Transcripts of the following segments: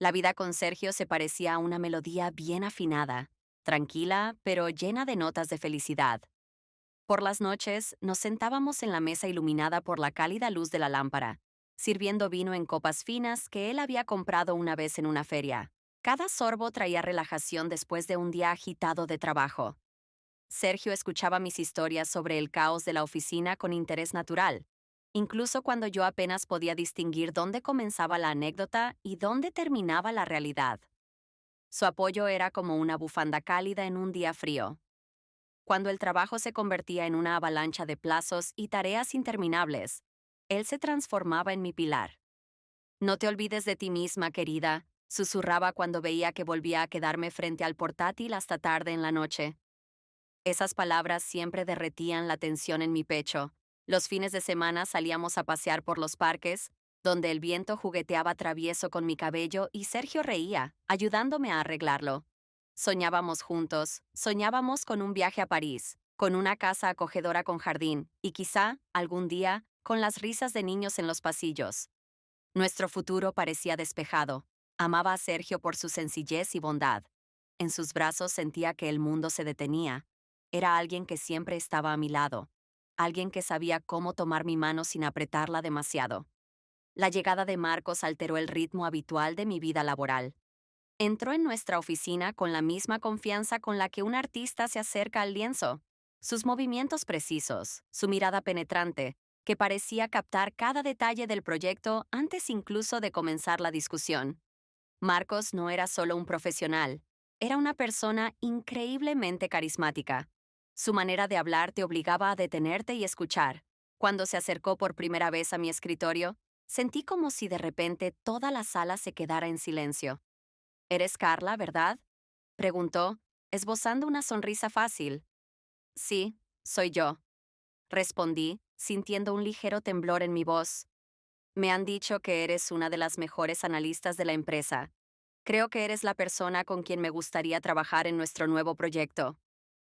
La vida con Sergio se parecía a una melodía bien afinada, tranquila, pero llena de notas de felicidad. Por las noches, nos sentábamos en la mesa iluminada por la cálida luz de la lámpara, sirviendo vino en copas finas que él había comprado una vez en una feria. Cada sorbo traía relajación después de un día agitado de trabajo. Sergio escuchaba mis historias sobre el caos de la oficina con interés natural, incluso cuando yo apenas podía distinguir dónde comenzaba la anécdota y dónde terminaba la realidad. Su apoyo era como una bufanda cálida en un día frío. Cuando el trabajo se convertía en una avalancha de plazos y tareas interminables, él se transformaba en mi pilar. No te olvides de ti misma, querida, susurraba cuando veía que volvía a quedarme frente al portátil hasta tarde en la noche. Esas palabras siempre derretían la tensión en mi pecho. Los fines de semana salíamos a pasear por los parques, donde el viento jugueteaba travieso con mi cabello y Sergio reía, ayudándome a arreglarlo. Soñábamos juntos, soñábamos con un viaje a París, con una casa acogedora con jardín, y quizá, algún día, con las risas de niños en los pasillos. Nuestro futuro parecía despejado. Amaba a Sergio por su sencillez y bondad. En sus brazos sentía que el mundo se detenía. Era alguien que siempre estaba a mi lado. Alguien que sabía cómo tomar mi mano sin apretarla demasiado. La llegada de Marcos alteró el ritmo habitual de mi vida laboral. Entró en nuestra oficina con la misma confianza con la que un artista se acerca al lienzo. Sus movimientos precisos, su mirada penetrante, que parecía captar cada detalle del proyecto antes incluso de comenzar la discusión. Marcos no era solo un profesional, era una persona increíblemente carismática. Su manera de hablar te obligaba a detenerte y escuchar. Cuando se acercó por primera vez a mi escritorio, sentí como si de repente toda la sala se quedara en silencio. ¿Eres Carla, verdad? Preguntó, esbozando una sonrisa fácil. Sí, soy yo, respondí, sintiendo un ligero temblor en mi voz. Me han dicho que eres una de las mejores analistas de la empresa. Creo que eres la persona con quien me gustaría trabajar en nuestro nuevo proyecto.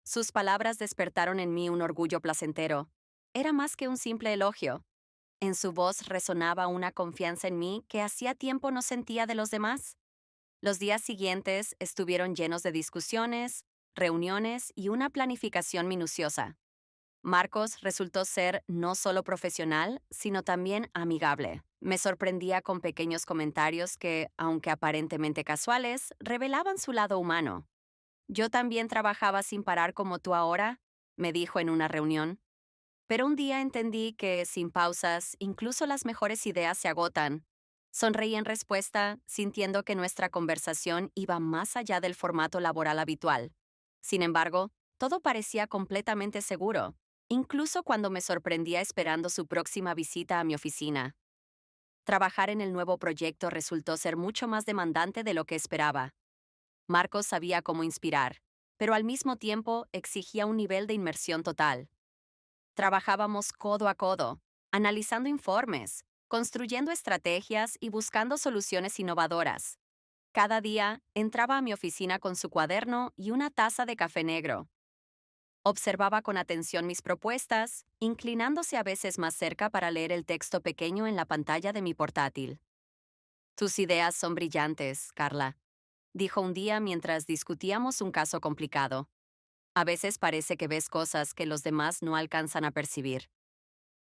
Sus palabras despertaron en mí un orgullo placentero. Era más que un simple elogio. En su voz resonaba una confianza en mí que hacía tiempo no sentía de los demás. Los días siguientes estuvieron llenos de discusiones, reuniones y una planificación minuciosa. Marcos resultó ser no solo profesional, sino también amigable. Me sorprendía con pequeños comentarios que, aunque aparentemente casuales, revelaban su lado humano. Yo también trabajaba sin parar como tú ahora, me dijo en una reunión. Pero un día entendí que, sin pausas, incluso las mejores ideas se agotan. Sonreí en respuesta, sintiendo que nuestra conversación iba más allá del formato laboral habitual. Sin embargo, todo parecía completamente seguro, incluso cuando me sorprendía esperando su próxima visita a mi oficina. Trabajar en el nuevo proyecto resultó ser mucho más demandante de lo que esperaba. Marcos sabía cómo inspirar, pero al mismo tiempo exigía un nivel de inmersión total. Trabajábamos codo a codo, analizando informes, construyendo estrategias y buscando soluciones innovadoras. Cada día entraba a mi oficina con su cuaderno y una taza de café negro. Observaba con atención mis propuestas, inclinándose a veces más cerca para leer el texto pequeño en la pantalla de mi portátil. Tus ideas son brillantes, Carla, dijo un día mientras discutíamos un caso complicado. A veces parece que ves cosas que los demás no alcanzan a percibir.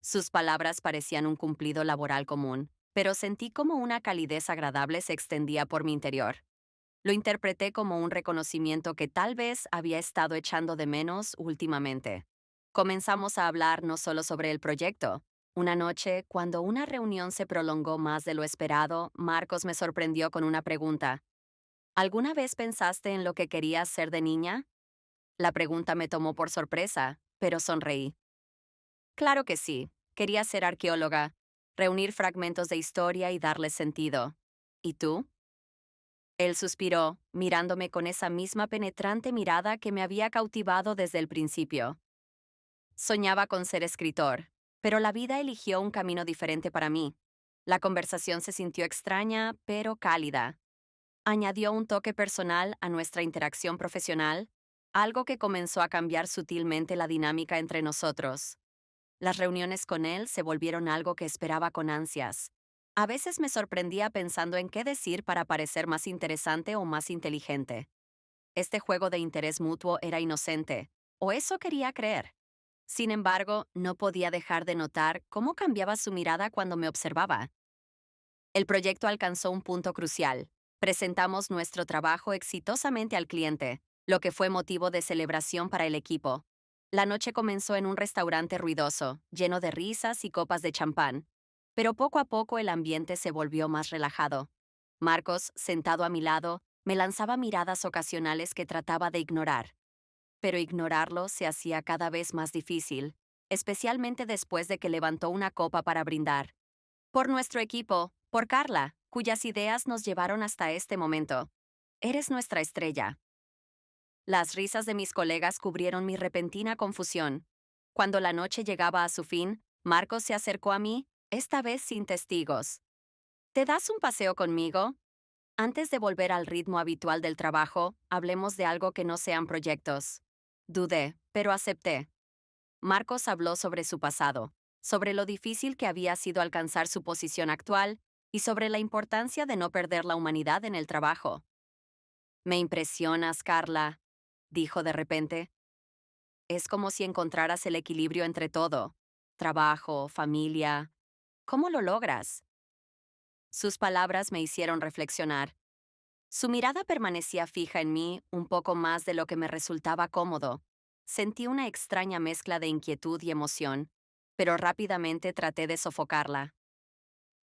Sus palabras parecían un cumplido laboral común, pero sentí como una calidez agradable se extendía por mi interior. Lo interpreté como un reconocimiento que tal vez había estado echando de menos últimamente. Comenzamos a hablar no solo sobre el proyecto. Una noche, cuando una reunión se prolongó más de lo esperado, Marcos me sorprendió con una pregunta. ¿Alguna vez pensaste en lo que querías ser de niña? La pregunta me tomó por sorpresa, pero sonreí. Claro que sí. Quería ser arqueóloga, reunir fragmentos de historia y darles sentido. ¿Y tú? Él suspiró, mirándome con esa misma penetrante mirada que me había cautivado desde el principio. Soñaba con ser escritor, pero la vida eligió un camino diferente para mí. La conversación se sintió extraña, pero cálida. Añadió un toque personal a nuestra interacción profesional, algo que comenzó a cambiar sutilmente la dinámica entre nosotros. Las reuniones con él se volvieron algo que esperaba con ansias, A veces me sorprendía pensando en qué decir para parecer más interesante o más inteligente. Este juego de interés mutuo era inocente, o eso quería creer. Sin embargo, no podía dejar de notar cómo cambiaba su mirada cuando me observaba. El proyecto alcanzó un punto crucial. Presentamos nuestro trabajo exitosamente al cliente, lo que fue motivo de celebración para el equipo. La noche comenzó en un restaurante ruidoso, lleno de risas y copas de champán, pero poco a poco el ambiente se volvió más relajado. Marcos, sentado a mi lado, me lanzaba miradas ocasionales que trataba de ignorar, pero ignorarlo se hacía cada vez más difícil, especialmente después de que levantó una copa para brindar. Por nuestro equipo, por Carla, cuyas ideas nos llevaron hasta este momento. Eres nuestra estrella. Las risas de mis colegas cubrieron mi repentina confusión. Cuando la noche llegaba a su fin, Marcos se acercó a mí, esta vez sin testigos. ¿Te das un paseo conmigo? Antes de volver al ritmo habitual del trabajo, hablemos de algo que no sean proyectos. Dudé, pero acepté. Marcos habló sobre su pasado, sobre lo difícil que había sido alcanzar su posición actual y sobre la importancia de no perder la humanidad en el trabajo. Me impresionas, Carla, dijo de repente. Es como si encontraras el equilibrio entre todo, trabajo, familia. ¿Cómo lo logras? Sus palabras me hicieron reflexionar. Su mirada permanecía fija en mí un poco más de lo que me resultaba cómodo. Sentí una extraña mezcla de inquietud y emoción, pero rápidamente traté de sofocarla.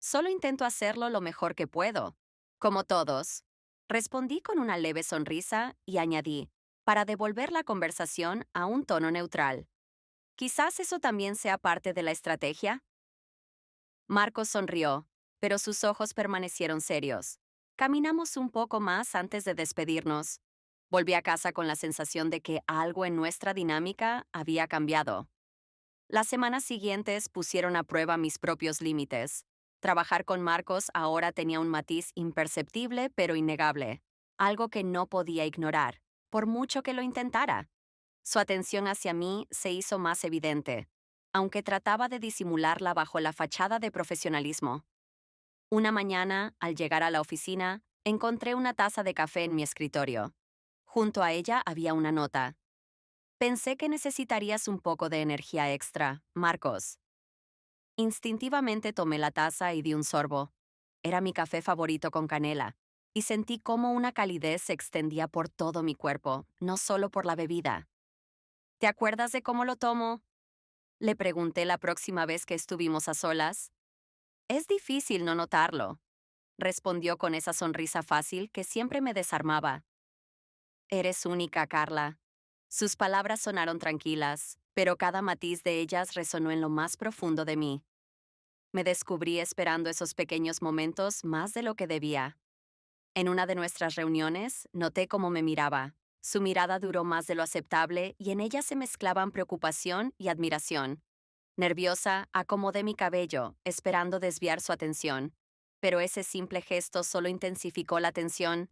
Solo intento hacerlo lo mejor que puedo. Como todos. Respondí con una leve sonrisa y añadí, para devolver la conversación a un tono neutral. Quizás eso también sea parte de la estrategia. Marcos sonrió, pero sus ojos permanecieron serios. Caminamos un poco más antes de despedirnos. Volví a casa con la sensación de que algo en nuestra dinámica había cambiado. Las semanas siguientes pusieron a prueba mis propios límites. Trabajar con Marcos ahora tenía un matiz imperceptible pero innegable, algo que no podía ignorar, por mucho que lo intentara. Su atención hacia mí se hizo más evidente, aunque trataba de disimularla bajo la fachada de profesionalismo. Una mañana, al llegar a la oficina, encontré una taza de café en mi escritorio. Junto a ella había una nota. Pensé que necesitarías un poco de energía extra, Marcos. Instintivamente tomé la taza y di un sorbo. Era mi café favorito con canela, y sentí cómo una calidez se extendía por todo mi cuerpo, no solo por la bebida. ¿Te acuerdas de cómo lo tomo? Le pregunté la próxima vez que estuvimos a solas. Es difícil no notarlo, respondió con esa sonrisa fácil que siempre me desarmaba. Eres única, Carla. Sus palabras sonaron tranquilas, pero cada matiz de ellas resonó en lo más profundo de mí. Me descubrí esperando esos pequeños momentos más de lo que debía. En una de nuestras reuniones, noté cómo me miraba. Su mirada duró más de lo aceptable y en ella se mezclaban preocupación y admiración. Nerviosa, acomodé mi cabello, esperando desviar su atención. Pero ese simple gesto solo intensificó la tensión.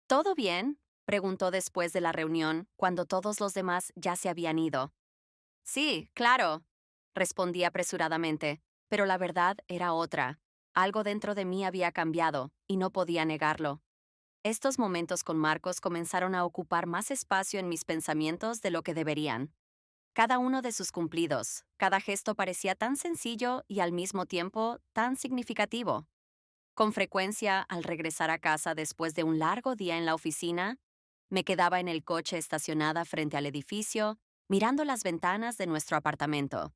¿Todo bien? Preguntó después de la reunión, cuando todos los demás ya se habían ido. Sí, claro, respondí apresuradamente, pero la verdad era otra. Algo dentro de mí había cambiado, y no podía negarlo. Estos momentos con Marcos comenzaron a ocupar más espacio en mis pensamientos de lo que deberían. Cada uno de sus cumplidos, cada gesto parecía tan sencillo y al mismo tiempo tan significativo. Con frecuencia, al regresar a casa después de un largo día en la oficina, me quedaba en el coche estacionada frente al edificio, mirando las ventanas de nuestro apartamento.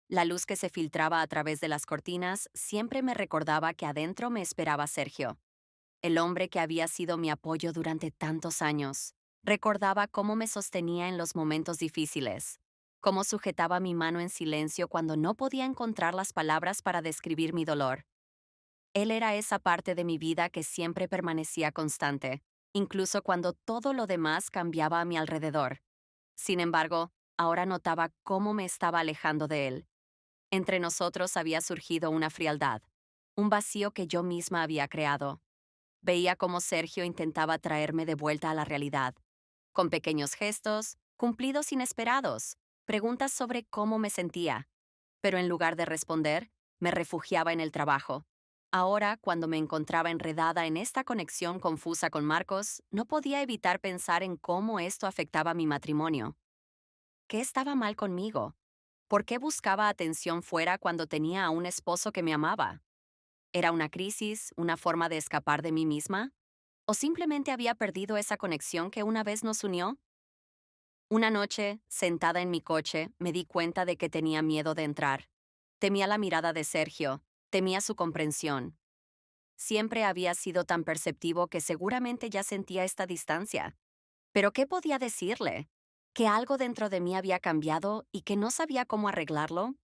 La luz que se filtraba a través de las cortinas siempre me recordaba que adentro me esperaba Sergio, el hombre que había sido mi apoyo durante tantos años. Recordaba cómo me sostenía en los momentos difíciles, cómo sujetaba mi mano en silencio cuando no podía encontrar las palabras para describir mi dolor. Él era esa parte de mi vida que siempre permanecía constante, incluso cuando todo lo demás cambiaba a mi alrededor. Sin embargo, ahora notaba cómo me estaba alejando de él. Entre nosotros había surgido una frialdad, un vacío que yo misma había creado. Veía cómo Sergio intentaba traerme de vuelta a la realidad, con pequeños gestos, cumplidos inesperados, preguntas sobre cómo me sentía. Pero en lugar de responder, me refugiaba en el trabajo, Ahora, cuando me encontraba enredada en esta conexión confusa con Marcos, no podía evitar pensar en cómo esto afectaba mi matrimonio. ¿Qué estaba mal conmigo? ¿Por qué buscaba atención fuera cuando tenía a un esposo que me amaba? ¿Era una crisis, una forma de escapar de mí misma? ¿O simplemente había perdido esa conexión que una vez nos unió? Una noche, sentada en mi coche, me di cuenta de que tenía miedo de entrar. Temía la mirada de Sergio, temía su comprensión. Siempre había sido tan perceptivo que seguramente ya sentía esta distancia. Pero ¿qué podía decirle? ¿Que algo dentro de mí había cambiado y que no sabía cómo arreglarlo?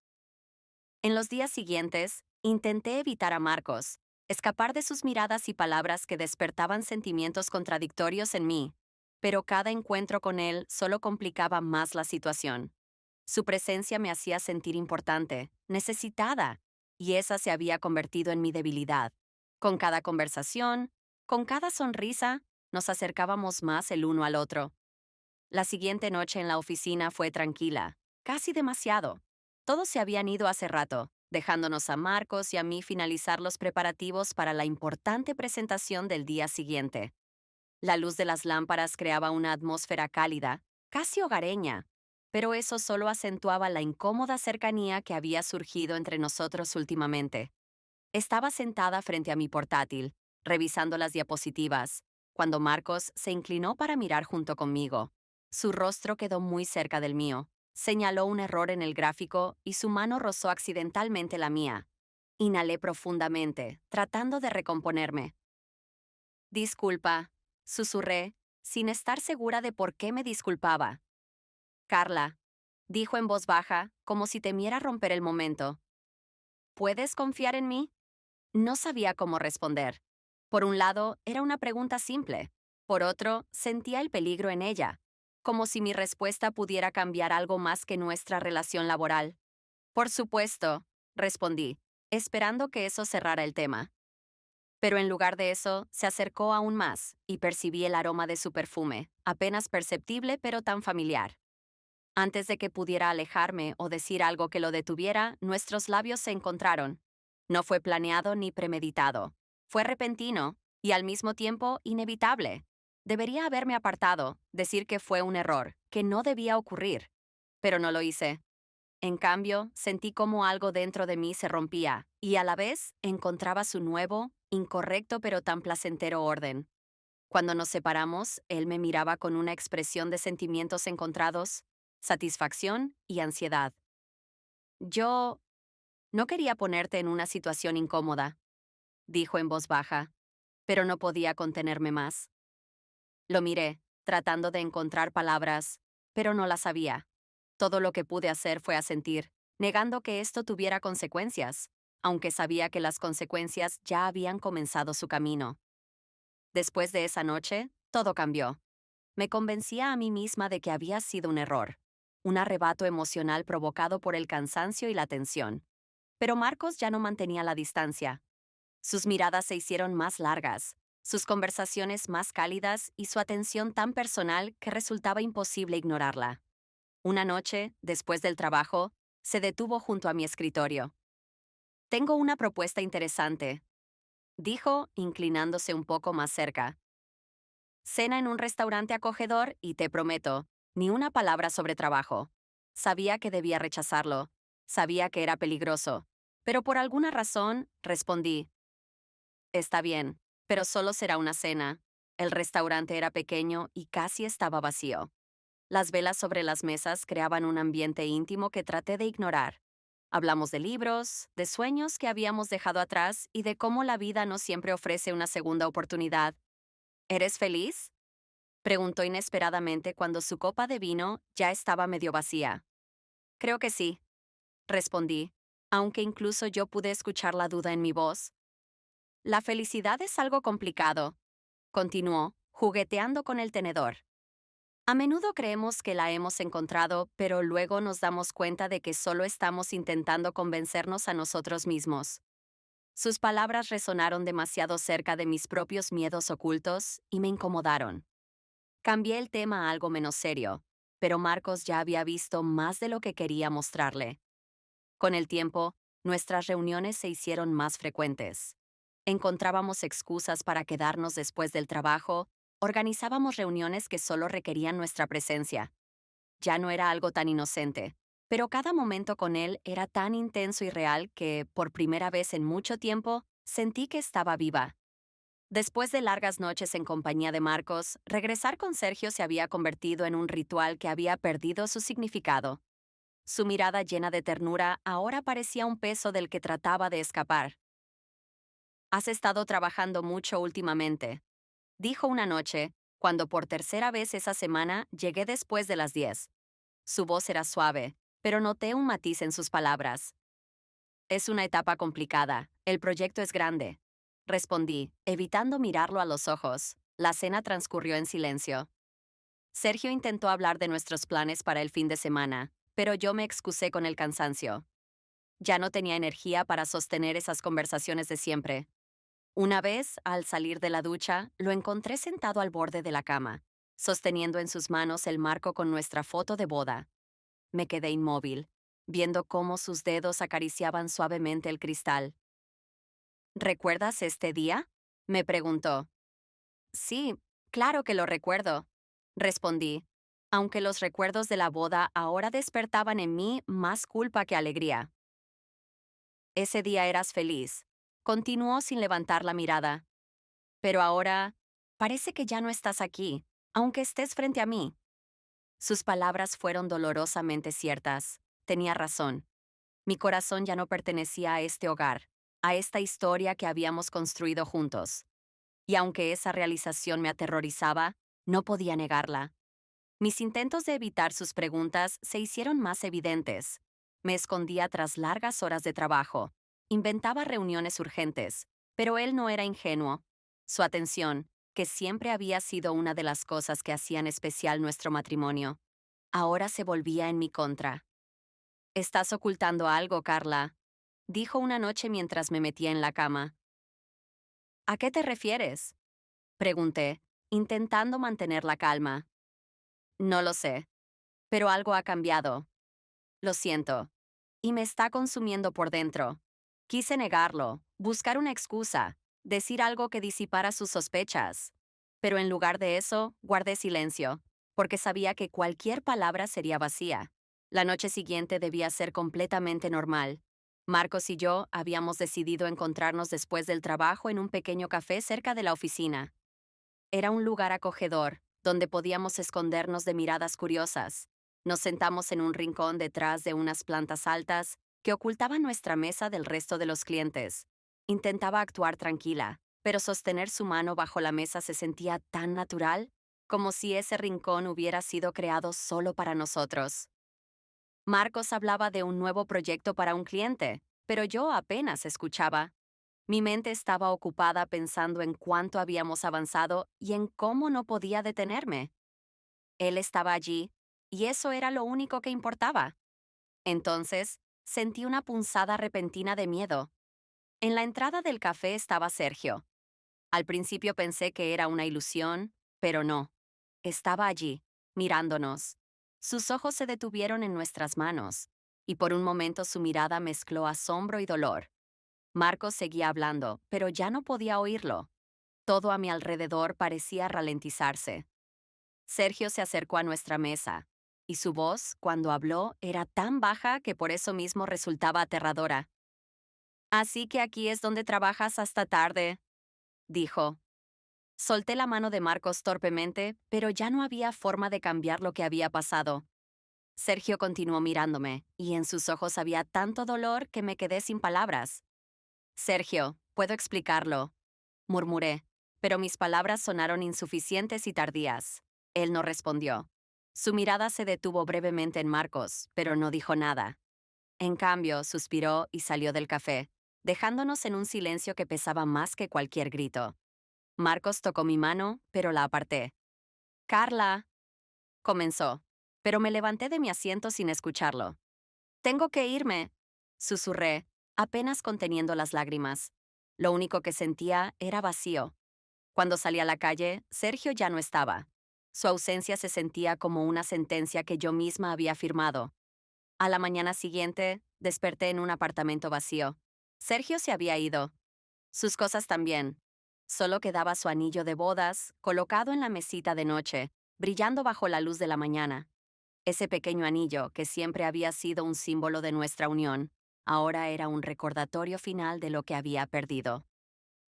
En los días siguientes, intenté evitar a Marcos, escapar de sus miradas y palabras que despertaban sentimientos contradictorios en mí, pero cada encuentro con él solo complicaba más la situación. Su presencia me hacía sentir importante, necesitada, y esa se había convertido en mi debilidad. Con cada conversación, con cada sonrisa, nos acercábamos más el uno al otro. La siguiente noche en la oficina fue tranquila, casi demasiado. Todos se habían ido hace rato, dejándonos a Marcos y a mí finalizar los preparativos para la importante presentación del día siguiente. La luz de las lámparas creaba una atmósfera cálida, casi hogareña, pero eso solo acentuaba la incómoda cercanía que había surgido entre nosotros últimamente. Estaba sentada frente a mi portátil, revisando las diapositivas, cuando Marcos se inclinó para mirar junto conmigo. Su rostro quedó muy cerca del mío, señaló un error en el gráfico y su mano rozó accidentalmente la mía. Inhalé profundamente, tratando de recomponerme. Disculpa, susurré, sin estar segura de por qué me disculpaba. Carla, dijo en voz baja, como si temiera romper el momento. ¿Puedes confiar en mí? No sabía cómo responder. Por un lado, era una pregunta simple. Por otro, sentía el peligro en ella, como si mi respuesta pudiera cambiar algo más que nuestra relación laboral. Por supuesto, respondí, esperando que eso cerrara el tema. Pero en lugar de eso, se acercó aún más, y percibí el aroma de su perfume, apenas perceptible pero tan familiar. Antes de que pudiera alejarme o decir algo que lo detuviera, nuestros labios se encontraron. No fue planeado ni premeditado. Fue repentino y al mismo tiempo inevitable. Debería haberme apartado, decir que fue un error, que no debía ocurrir. Pero no lo hice. En cambio, sentí como algo dentro de mí se rompía y a la vez encontraba su nuevo, incorrecto pero tan placentero orden. Cuando nos separamos, él me miraba con una expresión de sentimientos encontrados, satisfacción y ansiedad. Yo no quería ponerte en una situación incómoda, dijo en voz baja, pero no podía contenerme más. Lo miré, tratando de encontrar palabras, pero no las sabía. Todo lo que pude hacer fue asentir, negando que esto tuviera consecuencias, aunque sabía que las consecuencias ya habían comenzado su camino. Después de esa noche, todo cambió. Me convencía a mí misma de que había sido un error, un arrebato emocional provocado por el cansancio y la tensión. Pero Marcos ya no mantenía la distancia. Sus miradas se hicieron más largas, sus conversaciones más cálidas y su atención tan personal que resultaba imposible ignorarla. Una noche, después del trabajo, se detuvo junto a mi escritorio. Tengo una propuesta interesante, dijo, inclinándose un poco más cerca. Cena en un restaurante acogedor y te prometo, ni una palabra sobre trabajo. Sabía que debía rechazarlo. Sabía que era peligroso. Pero por alguna razón, respondí. Está bien, pero solo será una cena. El restaurante era pequeño y casi estaba vacío. Las velas sobre las mesas creaban un ambiente íntimo que traté de ignorar. Hablamos de libros, de sueños que habíamos dejado atrás y de cómo la vida no siempre ofrece una segunda oportunidad. ¿Eres feliz? Preguntó inesperadamente cuando su copa de vino ya estaba medio vacía. Creo que sí, respondí, aunque incluso yo pude escuchar la duda en mi voz. La felicidad es algo complicado, continuó, jugueteando con el tenedor. A menudo creemos que la hemos encontrado, pero luego nos damos cuenta de que solo estamos intentando convencernos a nosotros mismos. Sus palabras resonaron demasiado cerca de mis propios miedos ocultos y me incomodaron. Cambié el tema a algo menos serio, pero Marcos ya había visto más de lo que quería mostrarle. Con el tiempo, nuestras reuniones se hicieron más frecuentes. Encontrábamos excusas para quedarnos después del trabajo, organizábamos reuniones que solo requerían nuestra presencia. Ya no era algo tan inocente, pero cada momento con él era tan intenso y real que, por primera vez en mucho tiempo, sentí que estaba viva. Después de largas noches en compañía de Marcos, regresar con Sergio se había convertido en un ritual que había perdido su significado. Su mirada llena de ternura ahora parecía un peso del que trataba de escapar. «Has estado trabajando mucho últimamente», dijo una noche, cuando por tercera vez esa semana llegué después de las 10. Su voz era suave, pero noté un matiz en sus palabras. «Es una etapa complicada. El proyecto es grande», respondí, evitando mirarlo a los ojos. La cena transcurrió en silencio. Sergio intentó hablar de nuestros planes para el fin de semana, pero yo me excusé con el cansancio. Ya no tenía energía para sostener esas conversaciones de siempre. Una vez, al salir de la ducha, lo encontré sentado al borde de la cama, sosteniendo en sus manos el marco con nuestra foto de boda. Me quedé inmóvil, viendo cómo sus dedos acariciaban suavemente el cristal. «¿Recuerdas este día?», me preguntó. «Sí, claro que lo recuerdo», respondí, aunque los recuerdos de la boda ahora despertaban en mí más culpa que alegría. «Ese día eras feliz», continuó sin levantar la mirada. «Pero ahora parece que ya no estás aquí, aunque estés frente a mí». Sus palabras fueron dolorosamente ciertas. Tenía razón. Mi corazón ya no pertenecía a este hogar, a esta historia que habíamos construido juntos. Y aunque esa realización me aterrorizaba, no podía negarla. Mis intentos de evitar sus preguntas se hicieron más evidentes. Me escondía tras largas horas de trabajo. Inventaba reuniones urgentes, pero él no era ingenuo. Su atención, que siempre había sido una de las cosas que hacían especial nuestro matrimonio, ahora se volvía en mi contra. «Estás ocultando algo, Carla», dijo una noche mientras me metía en la cama. «¿A qué te refieres?», pregunté, intentando mantener la calma. «No lo sé, pero algo ha cambiado. Lo siento. Y me está consumiendo por dentro». Quise negarlo, buscar una excusa, decir algo que disipara sus sospechas. Pero en lugar de eso, guardé silencio, porque sabía que cualquier palabra sería vacía. La noche siguiente debía ser completamente normal. Marcos y yo habíamos decidido encontrarnos después del trabajo en un pequeño café cerca de la oficina. Era un lugar acogedor, donde podíamos escondernos de miradas curiosas. Nos sentamos en un rincón detrás de unas plantas altas que ocultaban nuestra mesa del resto de los clientes. Intentaba actuar tranquila, pero sostener su mano bajo la mesa se sentía tan natural, como si ese rincón hubiera sido creado solo para nosotros. Marcos hablaba de un nuevo proyecto para un cliente, pero yo apenas escuchaba. Mi mente estaba ocupada pensando en cuánto habíamos avanzado y en cómo no podía detenerme. Él estaba allí, y eso era lo único que importaba. Entonces, sentí una punzada repentina de miedo. En la entrada del café estaba Sergio. Al principio pensé que era una ilusión, pero no. Estaba allí, mirándonos. Sus ojos se detuvieron en nuestras manos, y por un momento su mirada mezcló asombro y dolor. Marcos seguía hablando, pero ya no podía oírlo. Todo a mi alrededor parecía ralentizarse. Sergio se acercó a nuestra mesa, y su voz, cuando habló, era tan baja que por eso mismo resultaba aterradora. «Así que aquí es donde trabajas hasta tarde», dijo. Solté la mano de Marcos torpemente, pero ya no había forma de cambiar lo que había pasado. Sergio continuó mirándome, y en sus ojos había tanto dolor que me quedé sin palabras. «Sergio, puedo explicarlo», murmuré, pero mis palabras sonaron insuficientes y tardías. Él no respondió. Su mirada se detuvo brevemente en Marcos, pero no dijo nada. En cambio, suspiró y salió del café, dejándonos en un silencio que pesaba más que cualquier grito. Marcos tocó mi mano, pero la aparté. «Carla», comenzó, pero me levanté de mi asiento sin escucharlo. «Tengo que irme», susurré, apenas conteniendo las lágrimas. Lo único que sentía era vacío. Cuando salí a la calle, Sergio ya no estaba. Su ausencia se sentía como una sentencia que yo misma había firmado. A la mañana siguiente, desperté en un apartamento vacío. Sergio se había ido. Sus cosas también. Solo quedaba su anillo de bodas, colocado en la mesita de noche, brillando bajo la luz de la mañana. Ese pequeño anillo, que siempre había sido un símbolo de nuestra unión, ahora era un recordatorio final de lo que había perdido.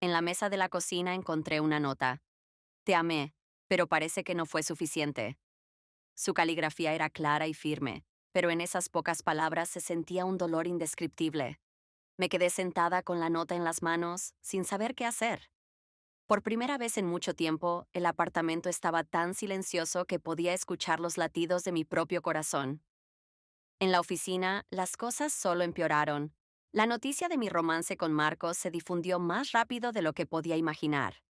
En la mesa de la cocina encontré una nota. Te amé, pero parece que no fue suficiente. Su caligrafía era clara y firme, pero en esas pocas palabras se sentía un dolor indescriptible. Me quedé sentada con la nota en las manos, sin saber qué hacer. Por primera vez en mucho tiempo, el apartamento estaba tan silencioso que podía escuchar los latidos de mi propio corazón. En la oficina, las cosas solo empeoraron. La noticia de mi romance con Marcos se difundió más rápido de lo que podía imaginar.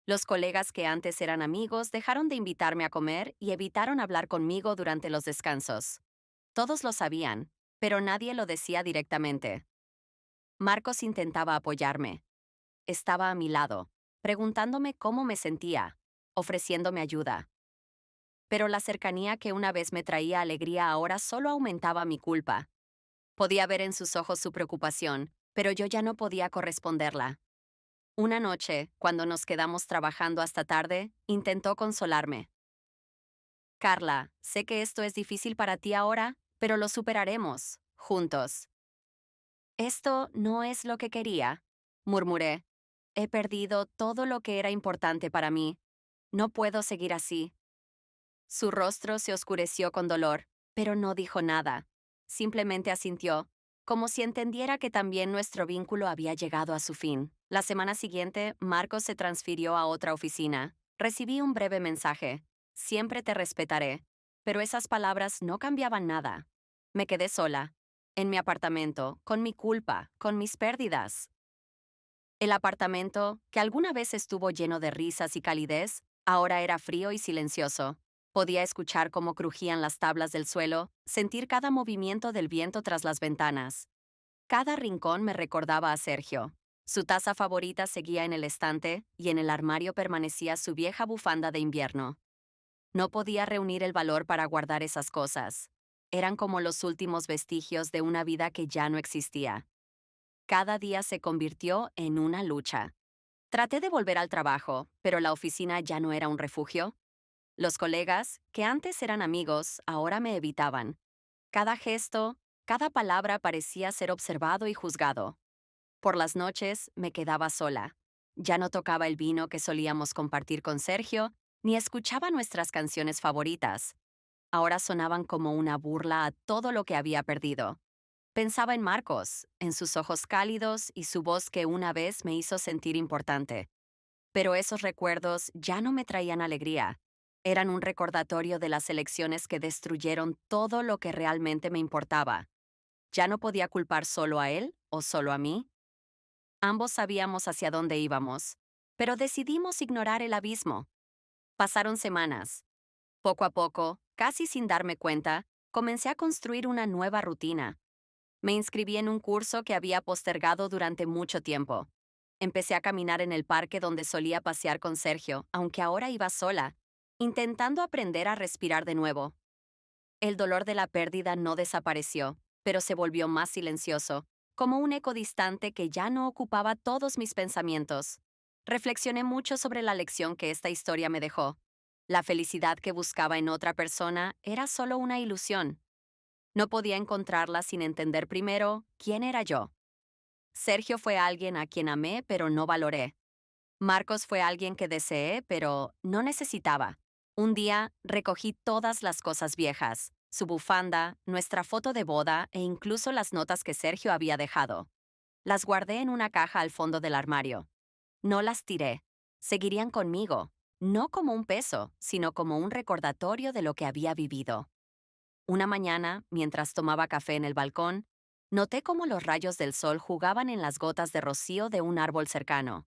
Los colegas que antes eran amigos dejaron de invitarme a comer y evitaron hablar conmigo durante los descansos. Todos lo sabían, pero nadie lo decía directamente. Marcos intentaba apoyarme. Estaba a mi lado, preguntándome cómo me sentía, ofreciéndome ayuda. Pero la cercanía que una vez me traía alegría ahora solo aumentaba mi culpa. Podía ver en sus ojos su preocupación, pero yo ya no podía corresponderla. Una noche, cuando nos quedamos trabajando hasta tarde, intentó consolarme. Carla, sé que esto es difícil para ti ahora, pero lo superaremos, juntos. Esto no es lo que quería, murmuré. He perdido todo lo que era importante para mí. No puedo seguir así. Su rostro se oscureció con dolor, pero no dijo nada. Simplemente asintió, como si entendiera que también nuestro vínculo había llegado a su fin. La semana siguiente, Marcos se transfirió a otra oficina. Recibí un breve mensaje. Siempre te respetaré. Pero esas palabras no cambiaban nada. Me quedé sola, en mi apartamento, con mi culpa, con mis pérdidas. El apartamento, que alguna vez estuvo lleno de risas y calidez, ahora era frío y silencioso. Podía escuchar cómo crujían las tablas del suelo, sentir cada movimiento del viento tras las ventanas. Cada rincón me recordaba a Sergio. Su taza favorita seguía en el estante y en el armario permanecía su vieja bufanda de invierno. No podía reunir el valor para guardar esas cosas. Eran como los últimos vestigios de una vida que ya no existía. Cada día se convirtió en una lucha. Traté de volver al trabajo, pero la oficina ya no era un refugio. Los colegas, que antes eran amigos, ahora me evitaban. Cada gesto, cada palabra parecía ser observado y juzgado. Por las noches me quedaba sola. Ya no tocaba el vino que solíamos compartir con Sergio, ni escuchaba nuestras canciones favoritas. Ahora sonaban como una burla a todo lo que había perdido. Pensaba en Marcos, en sus ojos cálidos y su voz que una vez me hizo sentir importante. Pero esos recuerdos ya no me traían alegría. Eran un recordatorio de las elecciones que destruyeron todo lo que realmente me importaba. Ya no podía culpar solo a él o solo a mí. Ambos sabíamos hacia dónde íbamos, pero decidimos ignorar el abismo. Pasaron semanas. Poco a poco, casi sin darme cuenta, comencé a construir una nueva rutina. Me inscribí en un curso que había postergado durante mucho tiempo. Empecé a caminar en el parque donde solía pasear con Sergio, aunque ahora iba sola, intentando aprender a respirar de nuevo. El dolor de la pérdida no desapareció, pero se volvió más silencioso, como un eco distante que ya no ocupaba todos mis pensamientos. Reflexioné mucho sobre la lección que esta historia me dejó. La felicidad que buscaba en otra persona era solo una ilusión. No podía encontrarla sin entender primero quién era yo. Sergio fue alguien a quien amé pero no valoré. Marcos fue alguien que deseé pero no necesitaba. Un día recogí todas las cosas viejas, su bufanda, nuestra foto de boda e incluso las notas que Sergio había dejado. Las guardé en una caja al fondo del armario. No las tiré. Seguirían conmigo, no como un peso, sino como un recordatorio de lo que había vivido. Una mañana, mientras tomaba café en el balcón, noté cómo los rayos del sol jugaban en las gotas de rocío de un árbol cercano.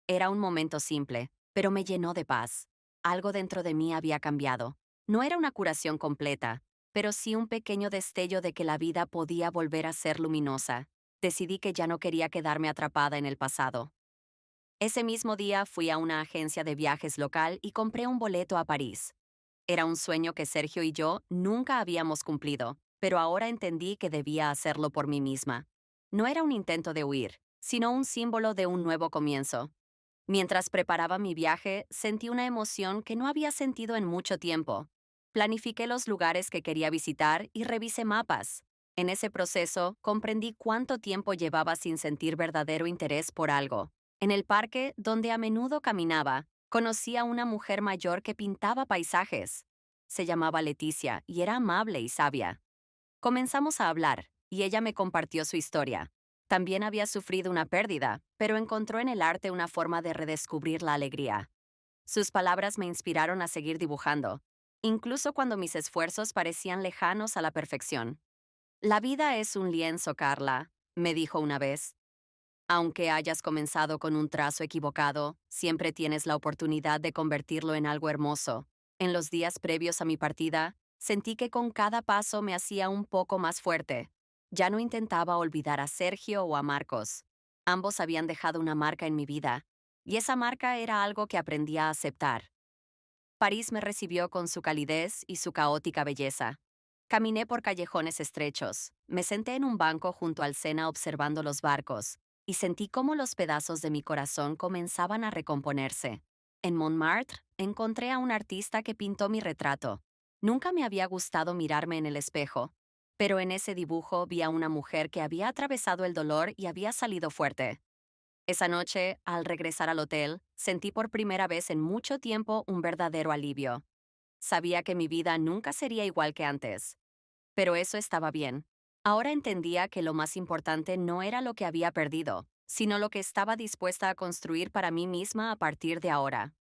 Era un momento simple, pero me llenó de paz. Algo dentro de mí había cambiado. No era una curación completa, pero sí un pequeño destello de que la vida podía volver a ser luminosa. Decidí que ya no quería quedarme atrapada en el pasado. Ese mismo día fui a una agencia de viajes local y compré un boleto a París. Era un sueño que Sergio y yo nunca habíamos cumplido, pero ahora entendí que debía hacerlo por mí misma. No era un intento de huir, sino un símbolo de un nuevo comienzo. Mientras preparaba mi viaje, sentí una emoción que no había sentido en mucho tiempo. Planifiqué los lugares que quería visitar y revisé mapas. En ese proceso, comprendí cuánto tiempo llevaba sin sentir verdadero interés por algo. En el parque, donde a menudo caminaba, conocí a una mujer mayor que pintaba paisajes. Se llamaba Leticia y era amable y sabia. Comenzamos a hablar, y ella me compartió su historia. También había sufrido una pérdida, pero encontró en el arte una forma de redescubrir la alegría. Sus palabras me inspiraron a seguir dibujando, incluso cuando mis esfuerzos parecían lejanos a la perfección. La vida es un lienzo, Carla, me dijo una vez. Aunque hayas comenzado con un trazo equivocado, siempre tienes la oportunidad de convertirlo en algo hermoso. En los días previos a mi partida, sentí que con cada paso me hacía un poco más fuerte. Ya no intentaba olvidar a Sergio o a Marcos. Ambos habían dejado una marca en mi vida, y esa marca era algo que aprendí a aceptar. París me recibió con su calidez y su caótica belleza. Caminé por callejones estrechos, me senté en un banco junto al Sena observando los barcos, y sentí cómo los pedazos de mi corazón comenzaban a recomponerse. En Montmartre encontré a un artista que pintó mi retrato. Nunca me había gustado mirarme en el espejo, pero en ese dibujo vi a una mujer que había atravesado el dolor y había salido fuerte. Esa noche, al regresar al hotel, sentí por primera vez en mucho tiempo un verdadero alivio. Sabía que mi vida nunca sería igual que antes. Pero eso estaba bien. Ahora entendía que lo más importante no era lo que había perdido, sino lo que estaba dispuesta a construir para mí misma a partir de ahora.